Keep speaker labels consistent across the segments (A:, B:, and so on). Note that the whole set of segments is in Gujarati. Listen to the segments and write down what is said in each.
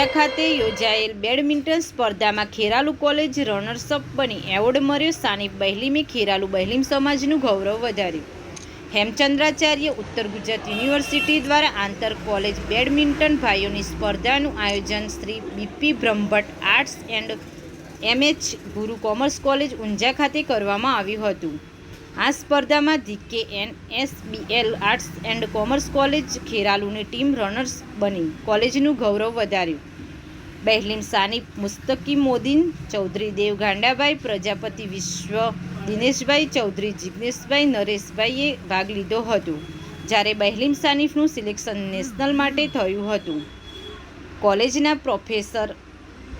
A: ઊંઝા ખાતે યોજાયેલ બેડમિન્ટન સ્પર્ધામાં ખેરાલુ કોલેજ રનર્સઅપ બની એવોર્ડ મળ્યો. સાનિફ બહેલીમે ખેરાલુ બહેલીમ સમાજનું ગૌરવ વધાર્યું. હેમચંદ્રાચાર્ય ઉત્તર ગુજરાત યુનિવર્સિટી દ્વારા આંતર કોલેજ બેડમિન્ટન ભાઈઓની સ્પર્ધાનું આયોજન Shri BP Brahmbhatt arts and MH Guru commerce college Unjha ખાતે કરવામાં આવ્યું હતું. આ સ્પર્ધામાં DKNSBL arts and commerce college ખેરાલુની ટીમ રનર્સ બની કોલેજનું ગૌરવ વધાર્યું. બહેલીમ સાનિફ મુસ્તકીમોદ્દીન ચૌધરી, દેવ ગાંડાભાઈ પ્રજાપતિ, વિશ્વ દિનેશભાઈ ચૌધરી, જિગ્નેશભાઈ નરેશભાઈએ ભાગ લીધો હતો. જ્યારે બહેલીમ સાનિફનું સિલેક્શન નેશનલ માટે થયું હતું.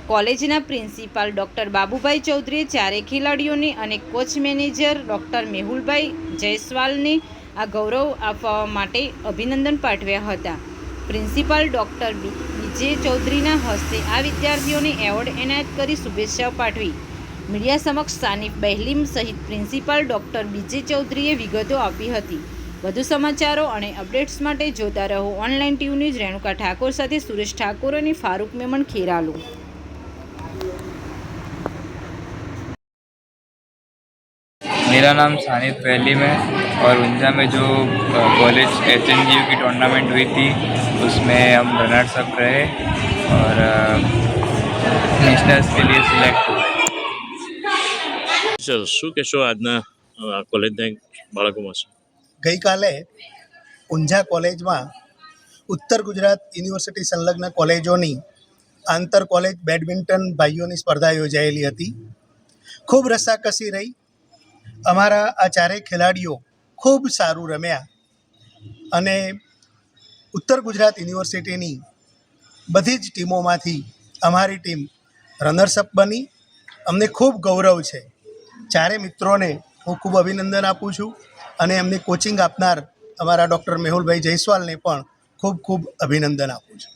A: કોલેજના પ્રિન્સિપાલ ડૉક્ટર બાબુભાઈ ચૌધરીએ ચારેય ખેલાડીઓને અને કોચ મેનેજર ડૉક્ટર મેહુલભાઈ જયસ્વાલને આ ગૌરવ આપવા માટે અભિનંદન પાઠવ્યા હતા. પ્રિન્સિપાલ ડૉક્ટર બીજે ચૌધરીના હસ્તે આ વિદ્યાર્થીઓને એવોર્ડ એનાયત કરી શુભેચ્છાઓ પાઠવી. મીડિયા સમક્ષ સાનિફ બહેલીમ સહિત પ્રિન્સિપાલ ડૉક્ટર બીજે ચૌધરીએ વિગતો આપી હતી. વધુ સમાચારો અને અપડેટ્સ માટે જોતા રહો online TV news. Renuka Thakor સાથે સુરેશ ઠાકોર અને ફારૂક મેમણ, ખેરાલુ.
B: मेरा नाम सानिफ बहलीम है और ऊंझा में जो कॉलेज HNGU की टूर्नामेंट हुई थी उसमें हम रनर्स अप रहे और नेशनल्स के लिए सिलेक्ट हुए.
C: સર, શું કહેશો આજના કોલેજના બાળકોમાં?
D: ગઈકાલે ઊંઝા કોલેજમાં ઉત્તર ગુજરાત યુનિવર્સિટી સંલગ્ન કોલેજોની આંતર કોલેજ બેડમિન્ટન ભાઈઓની સ્પર્ધા યોજાયેલી હતી. ખૂબ રસાકસી રહી. અમારા આ ચારેય ખેલાડીઓ ખૂબ સારું રમ્યા અને ઉત્તર ગુજરાત યુનિવર્સિટીની બધી જ ટીમોમાંથી અમારી ટીમ રનર્સઅપ બની. અમને ખૂબ ગૌરવ છે. ચારે મિત્રોને હું ખૂબ અભિનંદન આપું છું અને એમને કોચિંગ આપનાર અમારા ડૉક્ટર મેહુલભાઈ જયસ્વાલને પણ ખૂબ ખૂબ અભિનંદન આપું છું.